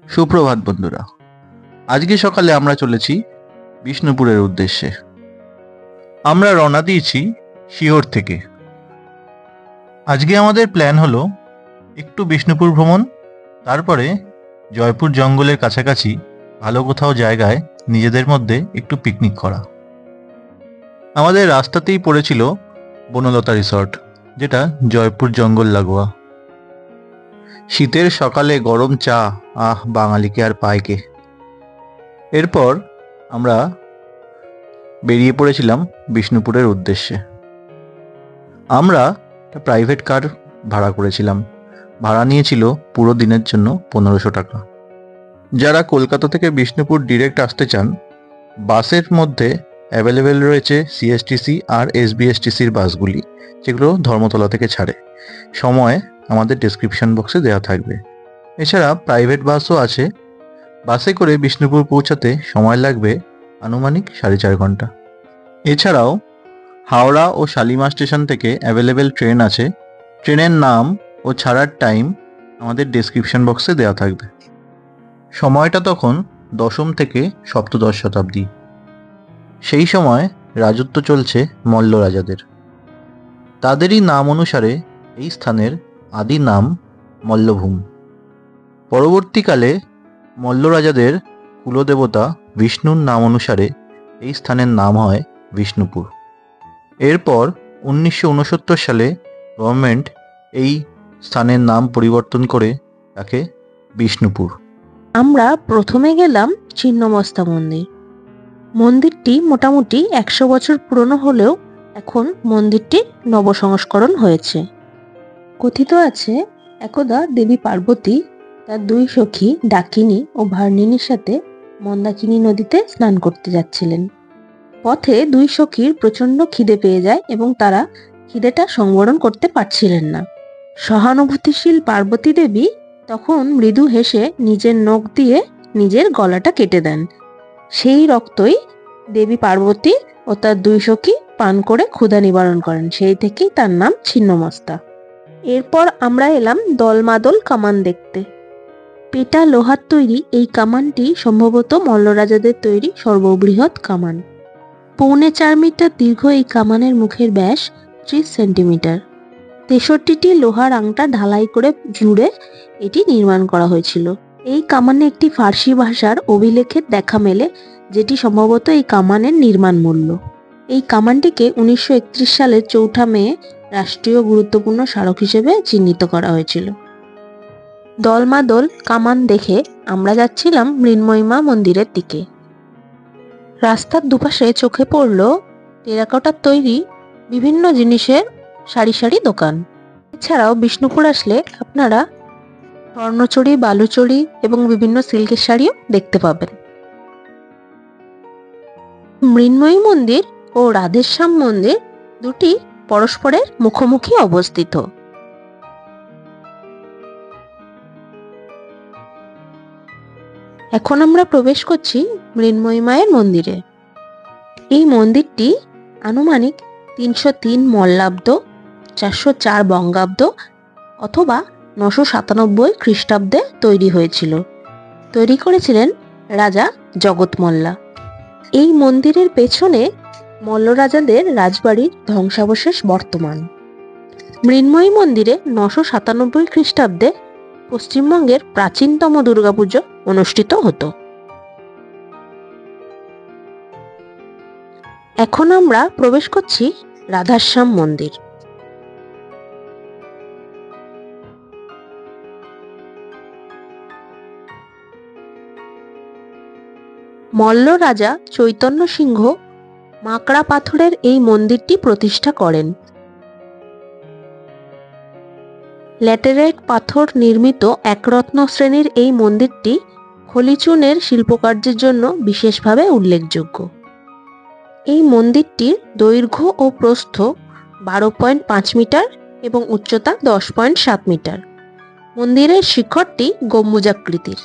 সুপ্রভাত বন্ধুরা। আজকে সকালে আমরা চলেছি বিষ্ণুপুরের উদ্দেশ্যে। আমরা রওনা দিয়েছি শিওর থেকে। আজকে আমাদের প্ল্যান হলো একটু বিষ্ণুপুর ভ্রমণ, তারপরে জয়পুর জঙ্গলের কাছাকাছি ভালো কোথাও জায়গায় নিজেদের মধ্যে একটু পিকনিক করা। আমাদের রাস্তাতেই পড়েছিল বনলতা রিসর্ট, যেটা জয়পুর জঙ্গল লাগোয়া। শীতের সকালে গরম চা, আহ বাঙালিকে আর পায় কে। এরপর আমরা বেরিয়ে পড়েছিলাম বিষ্ণুপুরের উদ্দেশ্যে। আমরা একটা প্রাইভেট কার ভাড়া করেছিলাম। ভাড়া নিয়েছিল পুরো দিনের জন্য 1500 টাকা। যারা কলকাতা থেকে বিষ্ণুপুর ডিরেক্ট আসতে চান, বাসের মধ্যে অ্যাভেলেবেল রয়েছে সিএসটিসি আর এসবিএসটিসির বাসগুলি, যেগুলো ধর্মতলা থেকে ছাড়ে। সময় আমাদের ডেসক্রিপশন বক্সে দেওয়া থাকবে। এছাড়া প্রাইভেট বাসও আছে। বাসে করে বিষ্ণুপুর পৌঁছাতে সময় লাগবে আনুমানিক 4.5 ঘন্টা। এছাড়াও হাওড়া ও শালিমার স্টেশন থেকে অ্যাভেলেবেল ট্রেন আছে। ট্রেনের নাম ও ছাড়ার টাইম আমাদের ডেসক্রিপশন বক্সে দেওয়া থাকবে। সময়টা তখন দশম থেকে সপ্তদশ শতাব্দী। সেই সময় রাজত্ব চলছে মল্ল রাজাদের। তাদেরই নাম অনুসারে এই স্থানের আদি নাম মল্লভূম। পরবর্তীকালে মল্ল রাজাদের কুলদেবতা বিষ্ণুর নাম অনুসারে এই স্থানের নাম হয় বিষ্ণুপুর। এরপর 1969 সালে গভর্নমেন্ট এই স্থানের নাম পরিবর্তন করে তাকে বিষ্ণুপুর। আমরা প্রথমে গেলাম ছিন্নমস্তা মন্দির। মন্দিরটি মোটামুটি 100 বছর পুরনো হলেও এখন মন্দিরটি নবসংস্করণ হয়েছে। কথিত আছে, একদা দেবী পার্বতী তার 2 সখী ডাকিনী ও ভার্নিনীর সাথে মন্দাকিনী নদীতে স্নান করতে যাচ্ছিলেন। পথে 2 সখীর প্রচণ্ড খিদে পেয়ে যায় এবং তারা খিদেটা সংবরণ করতে পারছিলেন না। সহানুভূতিশীল পার্বতী দেবী তখন মৃদু হেসে নিজের নখ দিয়ে নিজের গলাটা কেটে দেন। সেই রক্তই দেবী পার্বতী ও তার 2 সখী পান করে ক্ষুধা নিবারণ করেন। সেই থেকেই তার নাম ছিন্নমস্তা। এরপর আমরা এলাম দলমাদল কামান দেখতে। পেটা লোহার তৈরি এই কামানটি সম্ভবত মল্ল রাজাদের তৈরি সর্ববৃহৎ কামান। 4.25 মিটার দীর্ঘ এই কামানের মুখের ব্যাস 30 সেন্টিমিটার। 63টি লোহার আংটা ঢালাই করে জুড়ে এটি নির্মাণ করা হয়েছিল। এই কামানে একটি ফার্সি ভাষার অভিলেখের দেখা মেলে, যেটি সম্ভবত এই কামানের নির্মাণ মূল্য। এই কামানটিকে 1931 সালের 4 মে রাষ্ট্রীয় গুরুত্বপূর্ণ স্মারক হিসেবে চিহ্নিত করা হয়েছিল। দলমাদল কামান দেখে আমরা যাচ্ছিলাম মৃন্ময়ী মা মন্দিরের দিকে। রাস্তার দুপাশে চোখে পড়ল টেরাকোটার তৈরি বিভিন্ন জিনিসের সারি সারি দোকান। এছাড়াও বিষ্ণুপুর আসলে আপনারা স্বর্ণচুড়ি, বালুচুড়ি এবং বিভিন্ন সিল্কের শাড়িও দেখতে পাবেন। মৃন্ময়ী মন্দির ও রাধেশ্যাম মন্দির দুটি পরস্পরের মুখোমুখি অবস্থিত। এখন আমরা প্রবেশ করছি মৃন্ময়ী মায়ের মন্দিরে। এই মন্দিরটি আনুমানিক 303 মল্লাব্দ, 404 বঙ্গাব্দ অথবা 997 খ্রিস্টাব্দে তৈরি হয়েছিল। তৈরি করেছিলেন রাজা জগৎমল্লা। এই মন্দিরের পেছনে মল্ল রাজাদের রাজবাড়ির ধ্বংসাবশেষ বর্তমান। মৃন্ময়ী মন্দিরে 997 খ্রিস্টাব্দে পশ্চিমবঙ্গের প্রাচীনতম দুর্গাপুজো অনুষ্ঠিত হতো। এখন আমরা প্রবেশ করছি রাধাশ্যাম মন্দির। মল্ল রাজা চৈতন্য সিংহ মাকড়া পাথরের এই মন্দিরটি প্রতিষ্ঠা করেন। ল্যাটেরাইট পাথর নির্মিত একরত্ন শ্রেণীর এই মন্দিরটি খলিচুনের শিল্পকার্যের জন্য বিশেষভাবে উল্লেখযোগ্য। এই মন্দিরটির দৈর্ঘ্য ও প্রস্থ 12.5 মিটার এবং উচ্চতা 10.7 মিটার। মন্দিরের শিখরটি গম্বুজাকৃতির।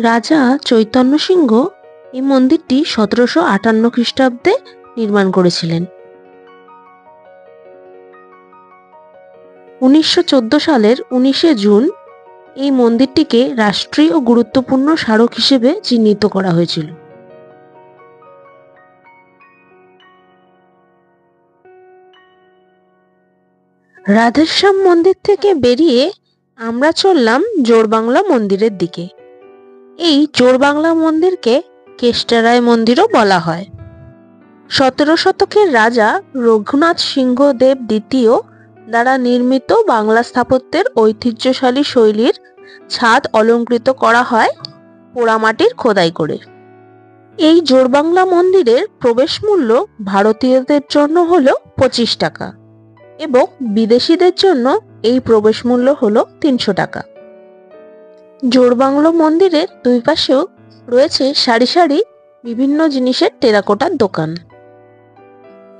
রাজা চৈতন্য সিংহ এই মন্দিরটি 1758 খ্রিস্টাব্দে নির্মাণ করেছিলেন। 1914 সালের 19শে জুন এই মন্দিরটিকে রাষ্ট্রীয় গুরুত্বপূর্ণ স্মারক হিসেবে চিহ্নিত করা হয়েছিল। রাধেশ্যাম মন্দির থেকে বেরিয়ে আমরা চললাম জোড়বাংলা মন্দিরের দিকে। এই জোড়বাংলা মন্দিরকে কেষ্টরায় মন্দিরও বলা হয়। 17 শতকের রাজা রঘুনাথ সিংহ দেব দ্বিতীয় দ্বারা নির্মিত বাংলা স্থাপত্যের ঐতিহ্যশালী শৈলীর ছাদ অলঙ্কৃত করা হয় পোড়ামাটির খোদাই করে। এই জোড়বাংলা মন্দিরের প্রবেশ মূল্য ভারতীয়দের জন্য হলো 25 টাকা এবং বিদেশিদের জন্য এই প্রবেশ মূল্য হলো 300 টাকা। জোড়বাংলা মন্দিরের দুই পাশেও রয়েছে সারি সারি বিভিন্ন জিনিসের টেরাকোটার দোকান।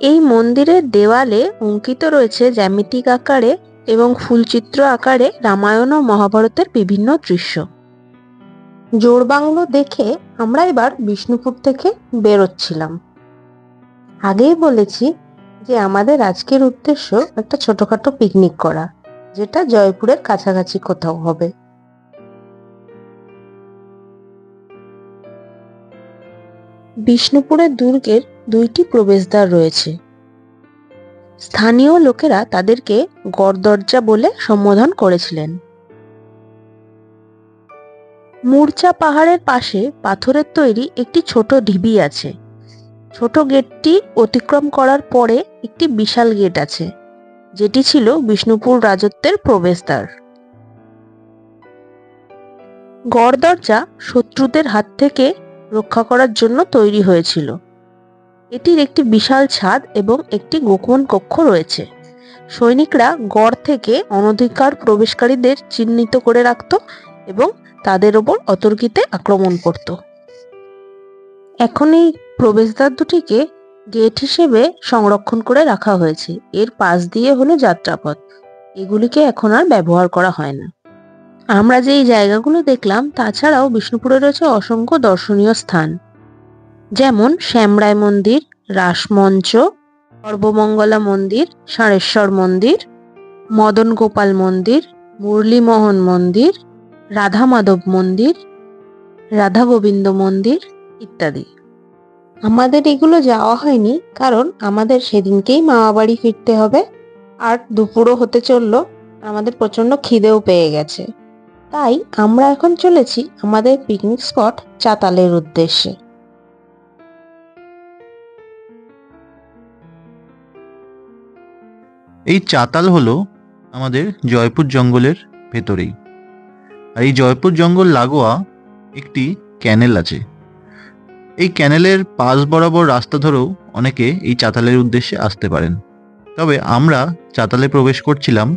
এই মন্দিরের দেওয়ালে অঙ্কিত রয়েছে জ্যামিতিক আকারে এবং ফুলচিত্র আকারে রামায়ণ ও মহাভারতের বিভিন্ন দৃশ্য। জোড়বাংলো দেখে আমরা এবার বিষ্ণুপুর থেকে বেরোচ্ছিলাম। আগেই বলেছি যে আমাদের আজকের উদ্দেশ্য একটা ছোটখাটো পিকনিক করা, যেটা জয়পুরের কাছাকাছি কোথাও হবে। বিষ্ণুপুরের দুর্গের দুইটি প্রবেশদ্বার রয়েছে। স্থানীয় লোকেরা তাদেরকে গড়দরজা বলে সম্বোধন করেছিলেন। মূর্ছা পাহাড়ের পাশে পাথরের তৈরি একটি ছোট ঢিবি আছে। ছোট গেটটি অতিক্রম করার পরে একটি বিশাল গেট আছে, যেটি ছিল বিষ্ণুপুর রাজত্বের প্রবেশদ্বার। গড়দরজা শত্রুদের হাত থেকে রক্ষা করার জন্য তৈরি হয়েছিল। এটির একটি বিশাল ছাদ এবং একটি গোপন কক্ষ রয়েছে। সৈনিকরা গড় থেকে অনধিকার প্রবেশকারীদের চিহ্নিত করে রাখত এবং তাদের ওপর অতর্কিতে আক্রমণ করত। এখন এই প্রবেশদ্বার দুটিকে গেট হিসেবে সংরক্ষণ করে রাখা হয়েছে। এর পাশ দিয়ে হলো যাত্রাপথ। এগুলিকে এখন আর ব্যবহার করা হয় না। আমরা যে এই জায়গাগুলো দেখলাম, তাছাড়াও বিষ্ণুপুরে রয়েছে অসংখ্য দর্শনীয় স্থান, যেমন শ্যামরায় মন্দির, রাসমঞ্চ, সর্বমঙ্গলা মন্দির, ষাঁড়েশ্বর মন্দির, মদন গোপাল মন্দির, মুরলীমোহন মন্দির, রাধা মাধব মন্দির, রাধা গোবিন্দ মন্দির ইত্যাদি। আমাদের এগুলো যাওয়া হয়নি, কারণ আমাদের সেদিনকেই মামাবাড়ি ফিরতে হবে, আর দুপুরও হতে চললো। আমাদের প্রচন্ড খিদেও পেয়ে গেছে। তাই আমরা এখন চলেছি আমাদের পিকনিক স্পট চাতালের উদ্দেশ্যে। এই চাতাল হলো আমাদের জয়পুর জঙ্গলের ভেতরেই। আর এই জয়পুর জঙ্গল লাগোয়া একটি ক্যানেল আছে। এই ক্যানেলের পাশ বরাবর রাস্তা ধরেও অনেকে এই চাতালের উদ্দেশ্যে আসতে পারেন। তবে আমরা চাতালে প্রবেশ করছিলাম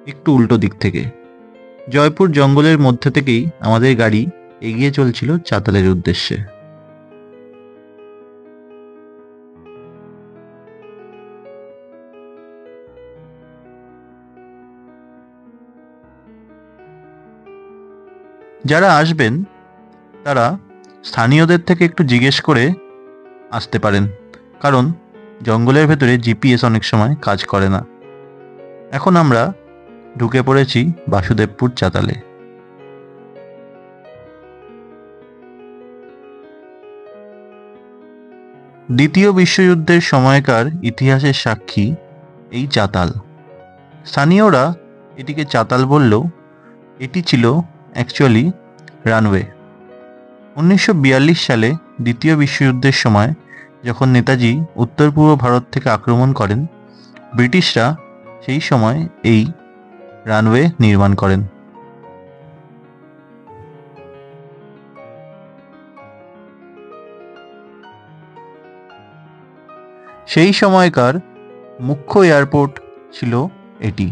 একটু উল্টো দিক থেকে। জয়পুর জঙ্গলের মধ্যে থেকেই আমাদের গাড়ি এগিয়ে চলছিল চাতালের উদ্দেশ্যে। যারা আসবেন তারা স্থানীয়দের থেকে একটু জিজ্ঞেস করে আসতে পারেন, কারণ জঙ্গলের ভেতরে জিপিএস অনেক সময় কাজ করে না। এখন আমরা ঢুকে পড়েছি বাসুদেবপুর চাতালে। দ্বিতীয় বিশ্বযুদ্ধের সময়কার ইতিহাসের সাক্ষী এই চাতাল। স্থানীয়রা এটিকে চাতাল বললেও এটি ছিল অ্যাকচুয়ালি রানওয়ে। 1942 সালে দ্বিতীয় বিশ্বযুদ্ধের সময় যখন নেতাজি উত্তর পূর্ব ভারত থেকে আক্রমণ করেন, ব্রিটিশরা সেই সময় এই রানওয়ে নির্মাণ করেন। সেই সময়কার মুখ্য এয়ারপোর্ট ছিল এটি।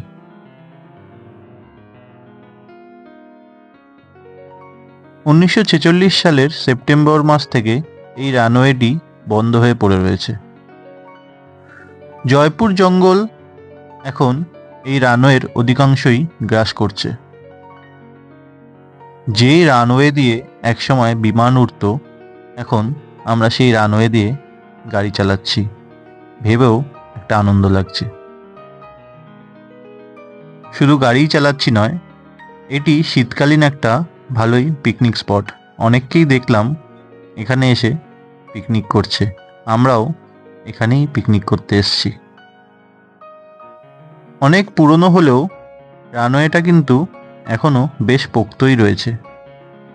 1946 সালের সেপ্টেম্বর মাস থেকে এই রানওয়েটি বন্ধ হয়ে পড়ে রয়েছে। জয়পুর জঙ্গল এখন এই রানওয়ের অধিকাংশই গ্রাস করছে। যে রানওয়ে দিয়ে একসময় বিমান উড়ত, এখন আমরা সেই রানওয়ে দিয়ে গাড়ি চালাচ্ছি। ভেবেও একটা আনন্দ লাগছে। শুধু গাড়িই চালাচ্ছি নয়, এটি শীতকালীন একটা ভালোই পিকনিক স্পট। অনেককেই দেখলাম এখানে এসে পিকনিক করছে, আমরাও এখানেই পিকনিক করতে এসেছি। অনেক পুরনো হলেও রানওয়েটা কিন্তু এখনো বেশ পোক্তই রয়েছে,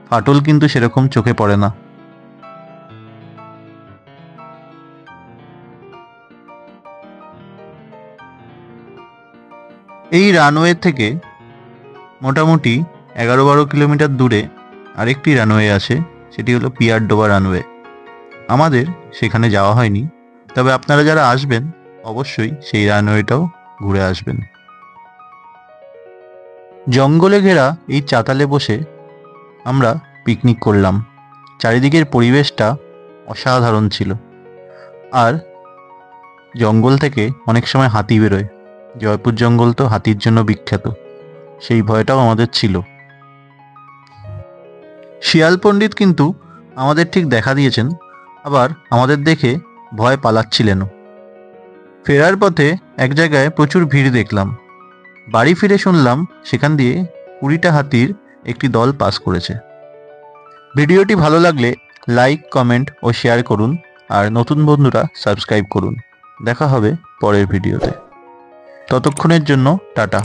ফাটল কিন্তু সেরকম চোখে পড়ে না। এই রানওয়ে থেকে মোটামুটি 11-12 কিলোমিটার দূরে আরেকটি রানওয়ে আছে, সেটি হলো পিয়ারডোবা রানওয়ে। আমাদের সেখানে যাওয়া হয়নি, তবে আপনারা যারা আসবেন অবশ্যই সেই রানওয়েটাও ঘুরে আসবেন। জঙ্গলে ঘেরা এই চাতালে বসে আমরা পিকনিক করলাম। চারিদিকের পরিবেশটা অসাধারণ ছিল। আর জঙ্গল থেকে অনেক সময় হাতি বেরোয়, জয়পুর জঙ্গল তো হাতির জন্য বিখ্যাত, সেই ভয়টাও আমাদের ছিল। শিয়াল পণ্ডিত কিন্তু আমাদের ঠিক দেখা দিয়েছেন, আবার আমাদের দেখে ভয় পালাচ্ছিলেনও। ফেরার পথে এক জায়গায় প্রচুর ভিড় দেখলাম। বাড়ি ফিরে শুনলাম সেখান দিয়ে 20টা হাতির একটি দল পাস করেছে। ভিডিওটি ভালো লাগলে লাইক, কমেন্ট ও শেয়ার করুন, আর নতুন বন্ধুরা সাবস্ক্রাইব করুন। দেখা হবে পরের ভিডিওতে। ততক্ষণের জন্য টাটা।